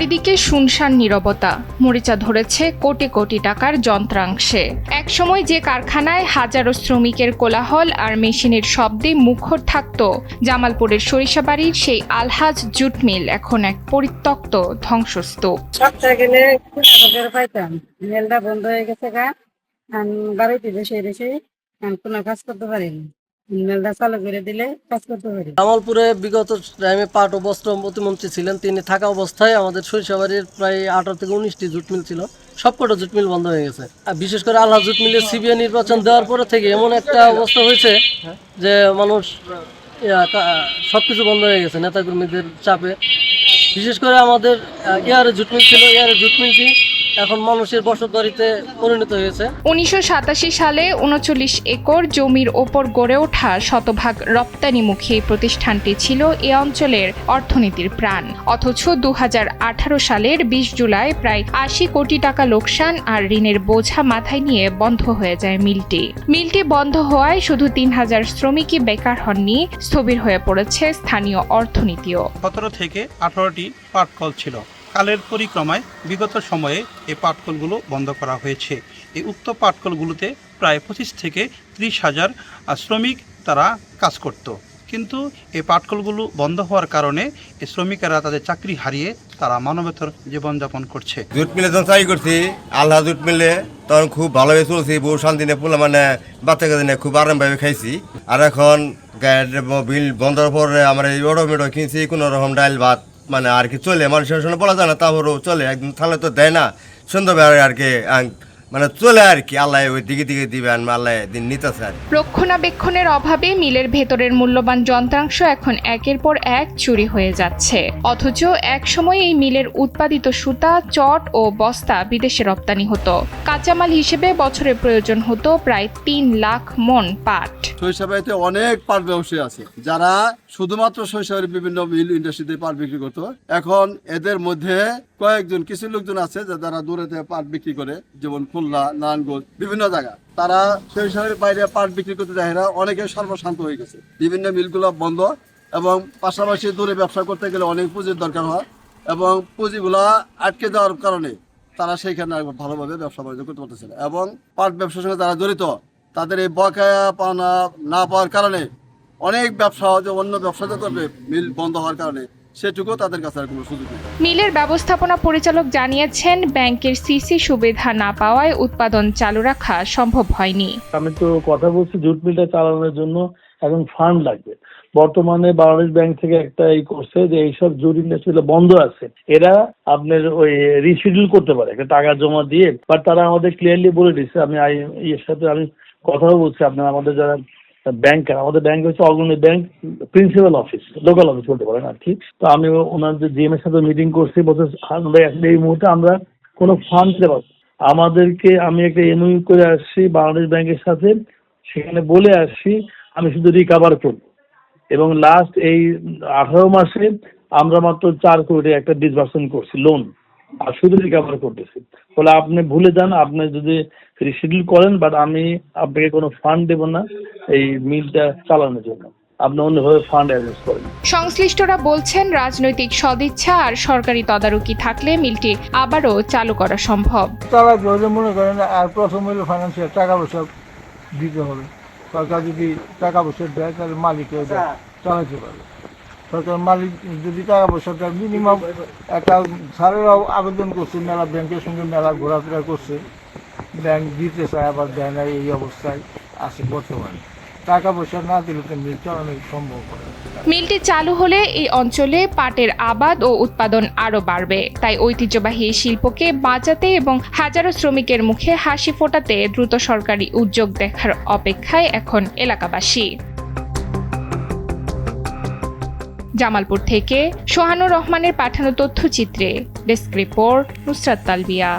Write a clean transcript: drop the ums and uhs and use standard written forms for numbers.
চারিদিকে শুনশান নীরবতা, মরিচা ধরেছে কোটি কোটি টাকার যন্ত্রাংশে। একসময় যে কারখানায় হাজারো শ্রমিকের কোলাহল আর মেশিনের শব্দে মুখর থাকত জামালপুরের সরিষাবাড়ির সেই আলহাজ জুট মিল এখন এক পরিত্যক্ত ধ্বংসস্তূপ। সপ্তাহে গেলে পাইতাম, মেলটা বন্ধ হয়ে গেছে গা, বাড়িতে বসে কোনো কাজ করতে পারিনি। জামালপুরে বিগত টাইমে পাট ও বস্ত্র প্রতিমন্ত্রী ছিলেন, তিনি থাকা অবস্থায় আমাদের সরিষাবাড়ির প্রায় 18 থেকে 19টি জুট মিল ছিল, সবকটা জুট মিল বন্ধ হয়ে গেছে। আর বিশেষ করে আলহাজ জুট মিলের সিবিআই নির্বাচন দেওয়ার পরে থেকে এমন একটা অবস্থা হয়েছে যে মানুষ সবকিছু বন্ধ হয়ে গেছে নেতাকর্মীদের চাপে। বিশেষ করে আমাদের এয়ারে জুট মিল ছিল, এয়ারে জুট মিলটি এখন মানুষের বসতবাড়িতে পরিণত হয়েছে। 1987 সালে 39 একর জমির ওপর গড়ে ওঠা শতভাগ রপ্তানিমুখী প্রতিষ্ঠানটি ছিল এ অঞ্চলের অর্থনীতির প্রাণ। অথচ 2018 সালের 20 জুলাই প্রায় 80 কোটি টাকা লোকসান আর ঋণের বোঝা মাথায় নিয়ে বন্ধ হয়ে যায় মিলটি। মিলটি বন্ধ হওয়ায় শুধু 3000 শ্রমিকই বেকার হননি, স্থবির হয়ে পড়েছে স্থানীয় অর্থনীতিও। 17 থেকে 18টি পাটকল ছিল। কালের পরিক্রমায় বিগত সময়ে এই পাটকলগুলো বন্ধ করা হয়েছে। এই উক্ত পাটকলগুলোতে প্রায় 25 থেকে 30 হাজার শ্রমিক তারা কাজ করত, কিন্তু এই পাটকলগুলো বন্ধ হওয়ার কারণে এই শ্রমিকেরা তাদের চাকরি হারিয়ে তারা মানবেতর জীবনযাপন করছে। জুট মিলে যখন চাকরি করছি, আল্লাহ জুট মিলে তখন খুব ভালোভাবে চলছি, বউ শান্তি নিয়ে পোলা মানে বাচ্চা কাছে নিয়ে খুব আরামভাবে খাইছি। আর এখন বিল বন্ধ হওয়ার পরে আমরা এই অটোমেটো কিনছি, কোনো রকম ডাইল ভাত মানে আর কি চলে, মানুষের সঙ্গে বলা যায় না, তারপরেও চলে। একদম থাকলে তো দেয় না, সুন্দরভাবে আর কি মানে চলে আর কি। আল্লাহ ওই দিকে দিকে দিবে, আল্লাহ দিন নিতেছে আর। রক্ষণাবেক্ষণের অভাবে মিলের ভেতরের মূল্যবান যন্ত্রাংশ এখন একের পর এক চুরি হয়ে যাচ্ছে। অথচ এক সময় এই মিলের উৎপাদিত সুতা, চট ও বস্তা বিদেশে রপ্তানি হতো। কাঁচামাল হিসেবে বছরে প্রয়োজন হতো প্রায় 3 লাখ মন পাট। সরিষাবাড়িতে অনেক পাট ব্যবসায়ী আছে যারা শুধুমাত্র সরিষাবাড়ির বিভিন্ন মিল ইন্ডাস্ট্রিতে পাট বিক্রি করতো। এখন এদের মধ্যে কয়েকজন কিছু লোকজন আছে যারা দূরে থেকে পাট বিক্রি করে, যেমন খুলনা, নারায়ণগঞ্জ, বিভিন্ন জায়গা। তারা সরিষাবাড়ির বাইরে পাট বিক্রি করতে যায় না, অনেকে সর্বশান্ত হয়ে গেছে। বিভিন্ন মিলগুলো বন্ধ এবং পাশাপাশি দূরে ব্যবসা করতে গেলে অনেক পুঁজির দরকার হয় এবং পুঁজিগুলা আটকে দেওয়ার কারণে তারা সেইখানে ভালোভাবে ব্যবসা বাণিজ্য করতে পারতেছে না। এবং পাট ব্যবসার সঙ্গে যারা জড়িত তাদের এই বকেয়া পাওনা না পাওয়ার কারণে অনেক ব্যবসা যে অন্য ব্যবসা করবে মিল বন্ধ হওয়ার কারণে, সেটুকু তাদের কাছে আর কোনো সুযোগ নেই। মিলের ব্যবস্থাপনা পরিচালক জানিয়েছেন, ব্যাংকের সিসি সুবিধা না পাওয়ায় উৎপাদন চালু রাখা সম্ভব হয়নি। আমি তো কথা বলছি, জুট মিলটা চালানোর জন্য এখন ফান্ড লাগবে। বর্তমানে বাংলাদেশ ব্যাংক থেকে একটা করছে যে এইসব জুট ইন্ডাস্ট্রি বন্ধ আছে, এরা আপনার ওই রিশিডিউল করতে পারে, একটা টাকা জমা দিয়ে। বাট তারা আমাদের ক্লিয়ারলি বলে দিচ্ছে, আমি এর সাথে আমি কথাও বলছি, আপনার আমাদের যারা ব্যাংকার, আমাদের ব্যাংক হচ্ছে অগ্রণী bank principal office, local office বলতে পারেন আর কি। তো আমি ওনাদের জিএম এর সাথে মিটিং করছি, বলছে এই মুহূর্তে আমরা কোনো ফান্ড দিতে পারবো। আমাদেরকে আমি একটা এমইউ করে আসছি বাংলাদেশ ব্যাংকের সাথে, সেখানে বলে আসছি আমি শুধু রিকাভার করব। এবং লাস্ট এই 18 মাসে আমরা মাত্র 4 কোটি একটা ডিসবার্সমেন্ট করছি লোন, আর শুধু রিকাভার করতেছি। বলে আপনি ভুলে যান, আপনি যদি রিশিডিউল করেন, বাট আমি আপনাকে কোনো ফান্ড দেব না এই মিলটা চালানোর জন্য, আপনি অন্যভাবে ফান্ড অ্যারেঞ্জ করেন। সংশ্লিষ্টরা বলছেন, রাজনৈতিক সদিচ্ছা আর সরকারি তদারকি থাকলে মিলটি আবারও চালু করা সম্ভব। তারা যদি মনে করেন আর প্রথম হলো ফাইন্যান্সিয়াল টাকা পয়সা দিতে হবে। সরকার যদি টাকা পয়সা দেয় তাহলে মালিকও চালাতে পারবে। সরকার মালিক যদি টাকা পয়সা দেয়, মিনিমাম একটা স্যারেরাও আবেদন করছে, মেলা ব্যাংকের সঙ্গে মেলা ঘোরাফেরা করছে, ব্যাংক দিতে চায় আবার দেয় না, এই অবস্থায় আছে বর্তমানে। টাকা পয়সা না দিলে তো মিল চালানো সম্ভব হয়। মিলটি চালু হলে এই অঞ্চলে পাটের আবাদ ও উৎপাদন আরও বাড়বে। তাই ঐতিহ্যবাহী এই শিল্পকে বাঁচাতে এবং হাজারো শ্রমিকের মুখে হাসি ফোটাতে দ্রুত সরকারি উদ্যোগ দেখার অপেক্ষায় এখন এলাকাবাসী। জামালপুর থেকে সোহানুর রহমানের পাঠানো তথ্যচিত্রে ডেস্ক রিপোর্ট, নুসরাত তালবিয়া।